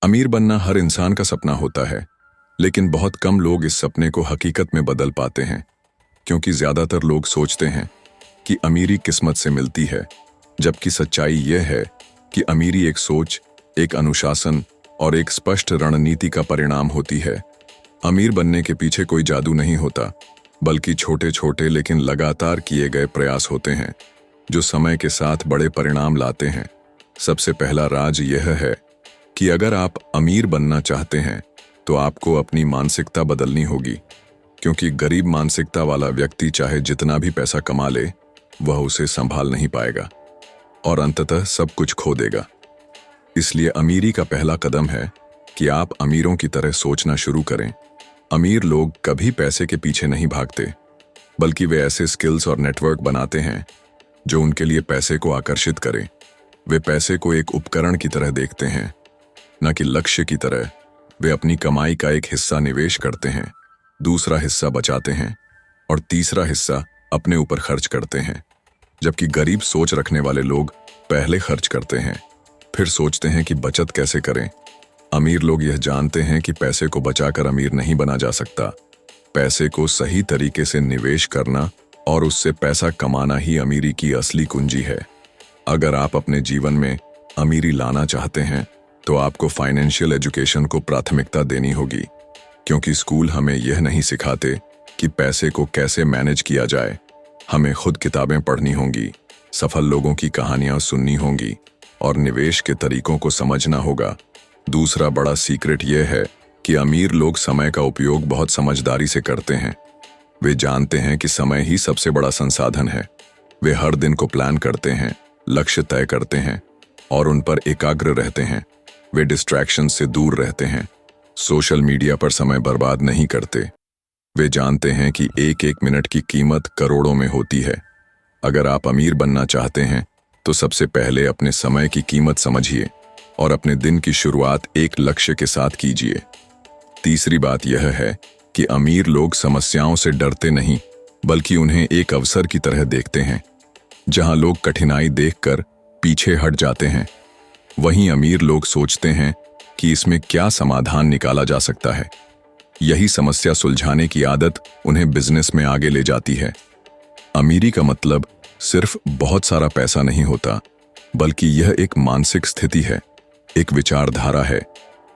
अमीर बनना हर इंसान का सपना होता है, लेकिन बहुत कम लोग इस सपने को हकीकत में बदल पाते हैं, क्योंकि ज्यादातर लोग सोचते हैं कि अमीरी किस्मत से मिलती है, जबकि सच्चाई यह है कि अमीरी एक सोच, एक अनुशासन और एक स्पष्ट रणनीति का परिणाम होती है। अमीर बनने के पीछे कोई जादू नहीं होता, बल्कि छोटे छोटे लेकिन लगातार किए गए प्रयास होते हैं, जो समय के साथ बड़े परिणाम लाते हैं। सबसे पहला राज यह है कि अगर आप अमीर बनना चाहते हैं तो आपको अपनी मानसिकता बदलनी होगी, क्योंकि गरीब मानसिकता वाला व्यक्ति चाहे जितना भी पैसा कमा ले, वह उसे संभाल नहीं पाएगा और अंततः सब कुछ खो देगा। इसलिए अमीरी का पहला कदम है कि आप अमीरों की तरह सोचना शुरू करें। अमीर लोग कभी पैसे के पीछे नहीं भागते, बल्कि वे ऐसे स्किल्स और नेटवर्क बनाते हैं जो उनके लिए पैसे को आकर्षित करें। वे पैसे को एक उपकरण की तरह देखते हैं, न कि लक्ष्य की तरह। वे अपनी कमाई का एक हिस्सा निवेश करते हैं, दूसरा हिस्सा बचाते हैं और तीसरा हिस्सा अपने ऊपर खर्च करते हैं। जबकि गरीब सोच रखने वाले लोग पहले खर्च करते हैं, फिर सोचते हैं कि बचत कैसे करें। अमीर लोग यह जानते हैं कि पैसे को बचाकर अमीर नहीं बना जा सकता। पैसे को सही तरीके से निवेश करना और उससे पैसा कमाना ही अमीरी की असली कुंजी है। अगर आप अपने जीवन में अमीरी लाना चाहते हैं तो आपको फाइनेंशियल एजुकेशन को प्राथमिकता देनी होगी, क्योंकि स्कूल हमें यह नहीं सिखाते कि पैसे को कैसे मैनेज किया जाए। हमें खुद किताबें पढ़नी होंगी, सफल लोगों की कहानियां सुननी होंगी और निवेश के तरीकों को समझना होगा। दूसरा बड़ा सीक्रेट यह है कि अमीर लोग समय का उपयोग बहुत समझदारी से करते हैं। वे जानते हैं कि समय ही सबसे बड़ा संसाधन है। वे हर दिन को प्लान करते हैं, लक्ष्य तय करते हैं और उन पर एकाग्र रहते हैं। वे डिस्ट्रैक्शन से दूर रहते हैं, सोशल मीडिया पर समय बर्बाद नहीं करते। वे जानते हैं कि एक एक मिनट की कीमत करोड़ों में होती है। अगर आप अमीर बनना चाहते हैं तो सबसे पहले अपने समय की कीमत समझिए और अपने दिन की शुरुआत एक लक्ष्य के साथ कीजिए। तीसरी बात यह है कि अमीर लोग समस्याओं से डरते नहीं, बल्कि उन्हें एक अवसर की तरह देखते हैं। जहां लोग कठिनाई देखकर पीछे हट जाते हैं, वहीं अमीर लोग सोचते हैं कि इसमें क्या समाधान निकाला जा सकता है। यही समस्या सुलझाने की आदत उन्हें बिजनेस में आगे ले जाती है। अमीरी का मतलब सिर्फ बहुत सारा पैसा नहीं होता, बल्कि यह एक मानसिक स्थिति है, एक विचारधारा है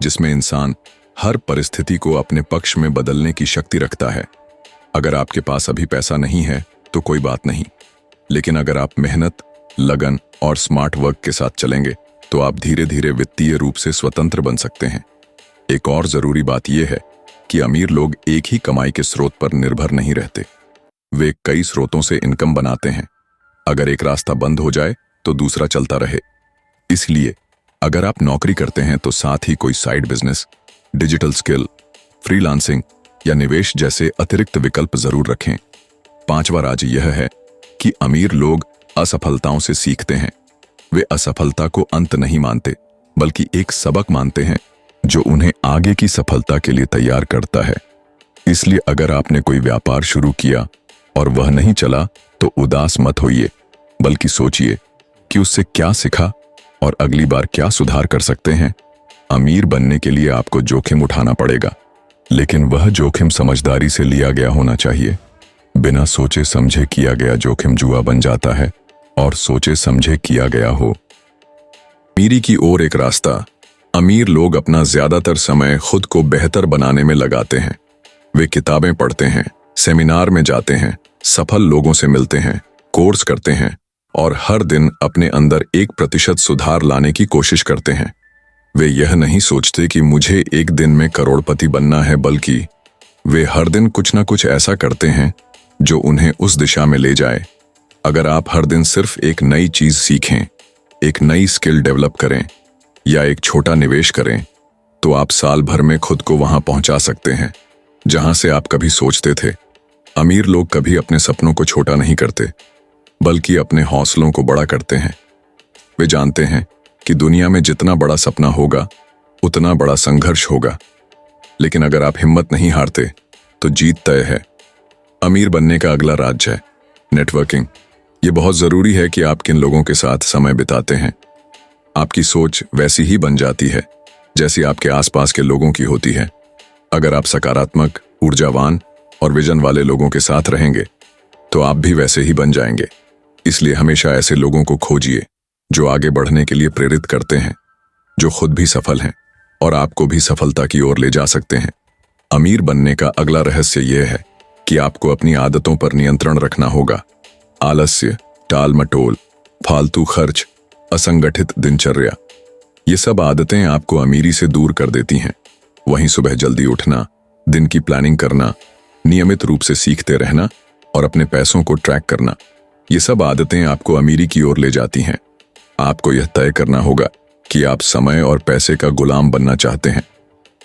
जिसमें इंसान हर परिस्थिति को अपने पक्ष में बदलने की शक्ति रखता है। अगर आपके पास अभी पैसा नहीं है तो कोई बात नहीं, लेकिन अगर आप मेहनत, लगन और स्मार्ट वर्क के साथ चलेंगे तो आप धीरे धीरे वित्तीय रूप से स्वतंत्र बन सकते हैं। एक और जरूरी बात यह है कि अमीर लोग एक ही कमाई के स्रोत पर निर्भर नहीं रहते। वे कई स्रोतों से इनकम बनाते हैं। अगर एक रास्ता बंद हो जाए तो दूसरा चलता रहे। इसलिए अगर आप नौकरी करते हैं तो साथ ही कोई side business, digital skill, freelancing या निवेश जैसे अतिरिक्त विकल्प जरूर रखें। पांचवा राज यह है कि अमीर लोग असफलताओं से सीखते हैं। वे असफलता को अंत नहीं मानते, बल्कि एक सबक मानते हैं जो उन्हें आगे की सफलता के लिए तैयार करता है। इसलिए अगर आपने कोई व्यापार शुरू किया और वह नहीं चला तो उदास मत होइए, बल्कि सोचिए कि उससे क्या सीखा और अगली बार क्या सुधार कर सकते हैं। अमीर बनने के लिए आपको जोखिम उठाना पड़ेगा, लेकिन वह जोखिम समझदारी से लिया गया होना चाहिए। बिना सोचे समझे किया गया जोखिम जुआ बन जाता है और सोचे समझे किया गया हो अमीरी की ओर एक रास्ता। अमीर लोग अपना ज्यादातर समय खुद को बेहतर बनाने में लगाते हैं। वे किताबें पढ़ते हैं, सेमिनार में जाते हैं, सफल लोगों से मिलते हैं, कोर्स करते हैं और हर दिन अपने अंदर 1% सुधार लाने की कोशिश करते हैं। वे यह नहीं सोचते कि मुझे एक दिन में करोड़पति बनना है, बल्कि वे हर दिन कुछ ना कुछ ऐसा करते हैं जो उन्हें उस दिशा में ले जाए। अगर आप हर दिन सिर्फ एक नई चीज सीखें, एक नई स्किल डेवलप करें या एक छोटा निवेश करें, तो आप साल भर में खुद को वहां पहुंचा सकते हैं जहां से आप कभी सोचते थे। अमीर लोग कभी अपने सपनों को छोटा नहीं करते, बल्कि अपने हौसलों को बड़ा करते हैं। वे जानते हैं कि दुनिया में जितना बड़ा सपना होगा उतना बड़ा संघर्ष होगा, लेकिन अगर आप हिम्मत नहीं हारते तो जीत तय है। अमीर बनने का अगला राज है नेटवर्किंग। ये बहुत जरूरी है कि आप किन लोगों के साथ समय बिताते हैं। आपकी सोच वैसी ही बन जाती है जैसी आपके आसपास के लोगों की होती है। अगर आप सकारात्मक, ऊर्जावान और विजन वाले लोगों के साथ रहेंगे तो आप भी वैसे ही बन जाएंगे। इसलिए हमेशा ऐसे लोगों को खोजिए जो आगे बढ़ने के लिए प्रेरित करते हैं, जो खुद भी सफल हैं और आपको भी सफलता की ओर ले जा सकते हैं। अमीर बनने का अगला रहस्य यह है कि आपको अपनी आदतों पर नियंत्रण रखना होगा। आलस्य, टाल मटोल, फालतू खर्च, असंगठित दिनचर्या, ये सब आदतें आपको अमीरी से दूर कर देती हैं। वहीं सुबह जल्दी उठना, दिन की प्लानिंग करना, नियमित रूप से सीखते रहना और अपने पैसों को ट्रैक करना, ये सब आदतें आपको अमीरी की ओर ले जाती हैं। आपको यह तय करना होगा कि आप समय और पैसे का गुलाम बनना चाहते हैं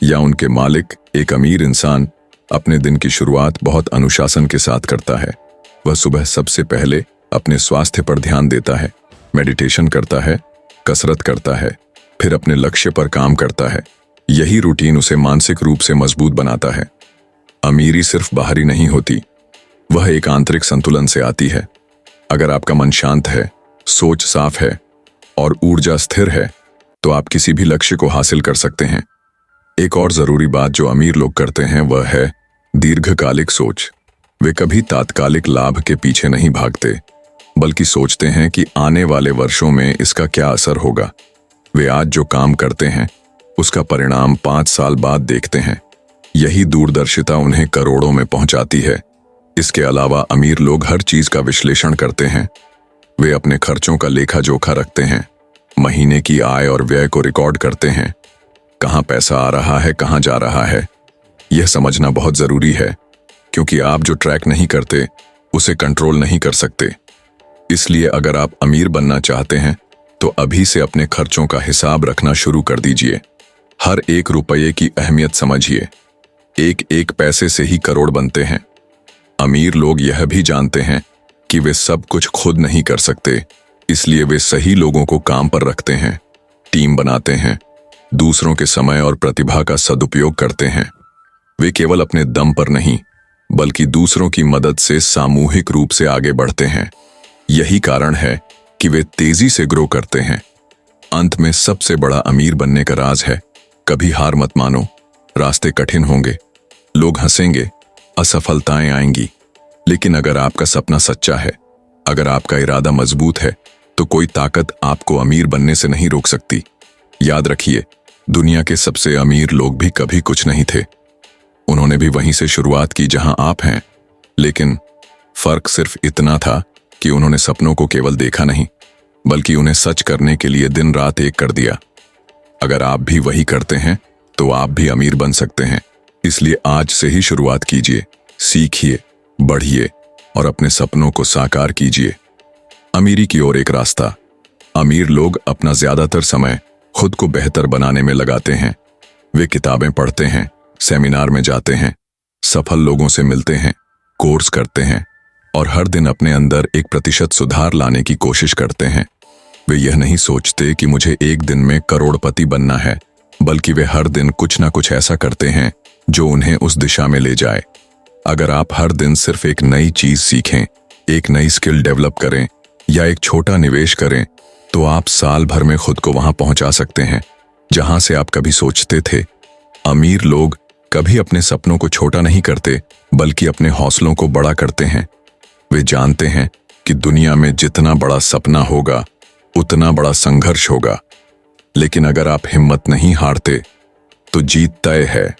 या उनके मालिक। एक अमीर इंसान अपने दिन की शुरुआत बहुत अनुशासन के साथ करता है। वह सुबह सबसे पहले अपने स्वास्थ्य पर ध्यान देता है, मेडिटेशन करता है, कसरत करता है, फिर अपने लक्ष्य पर काम करता है। यही रूटीन उसे मानसिक रूप से मजबूत बनाता है। अमीरी सिर्फ बाहरी नहीं होती, वह एक आंतरिक संतुलन से आती है। अगर आपका मन शांत है, सोच साफ है और ऊर्जा स्थिर है तो आप किसी भी लक्ष्य को हासिल कर सकते हैं। एक और जरूरी बात जो अमीर लोग करते हैं वह है दीर्घकालिक सोच। वे कभी तात्कालिक लाभ के पीछे नहीं भागते, बल्कि सोचते हैं कि आने वाले वर्षों में इसका क्या असर होगा। वे आज जो काम करते हैं उसका परिणाम 5 साल बाद देखते हैं। यही दूरदर्शिता उन्हें करोड़ों में पहुंचाती है। इसके अलावा अमीर लोग हर चीज का विश्लेषण करते हैं। वे अपने खर्चों का लेखा जोखा रखते हैं, महीने की आय और व्यय को रिकॉर्ड करते हैं। कहां पैसा आ रहा है, कहां जा रहा है, यह समझना बहुत जरूरी है, क्योंकि आप जो ट्रैक नहीं करते उसे कंट्रोल नहीं कर सकते। इसलिए अगर आप अमीर बनना चाहते हैं तो अभी से अपने खर्चों का हिसाब रखना शुरू कर दीजिए। हर एक रुपये की अहमियत समझिए। एक एक पैसे से ही करोड़ बनते हैं। अमीर लोग यह भी जानते हैं कि वे सब कुछ खुद नहीं कर सकते, इसलिए वे सही लोगों को काम पर रखते हैं, टीम बनाते हैं, दूसरों के समय और प्रतिभा का सदुपयोग करते हैं। वे केवल अपने दम पर नहीं, बल्कि दूसरों की मदद से सामूहिक रूप से आगे बढ़ते हैं। यही कारण है कि वे तेजी से ग्रो करते हैं। अंत में सबसे बड़ा अमीर बनने का राज है, कभी हार मत मानो। रास्ते कठिन होंगे, लोग हंसेंगे, असफलताएं आएंगी, लेकिन अगर आपका सपना सच्चा है, अगर आपका इरादा मजबूत है, तो कोई ताकत आपको अमीर बनने से नहीं रोक सकती। याद रखिए, दुनिया के सबसे अमीर लोग भी कभी कुछ नहीं थे। उन्होंने भी वहीं से शुरुआत की जहां आप हैं, लेकिन फर्क सिर्फ इतना था कि उन्होंने सपनों को केवल देखा नहीं, बल्कि उन्हें सच करने के लिए दिन रात एक कर दिया। अगर आप भी वही करते हैं तो आप भी अमीर बन सकते हैं। इसलिए आज से ही शुरुआत कीजिए, सीखिए, बढ़िए और अपने सपनों को साकार कीजिए। अमीरी की ओर एक रास्ता। अमीर लोग अपना ज्यादातर समय खुद को बेहतर बनाने में लगाते हैं। वे किताबें पढ़ते हैं, सेमिनार में जाते हैं, सफल लोगों से मिलते हैं, कोर्स करते हैं और हर दिन अपने अंदर 1% सुधार लाने की कोशिश करते हैं। वे यह नहीं सोचते कि मुझे एक दिन में करोड़पति बनना है, बल्कि वे हर दिन कुछ ना कुछ ऐसा करते हैं जो उन्हें उस दिशा में ले जाए। अगर आप हर दिन सिर्फ एक नई चीज सीखें, एक नई स्किल डेवलप करें या एक छोटा निवेश करें, तो आप साल भर में खुद को वहां पहुंचा सकते हैं जहां से आप कभी सोचते थे। अमीर लोग कभी अपने सपनों को छोटा नहीं करते, बल्कि अपने हौसलों को बड़ा करते हैं। वे जानते हैं कि दुनिया में जितना बड़ा सपना होगा उतना बड़ा संघर्ष होगा, लेकिन अगर आप हिम्मत नहीं हारते तो जीत तय है।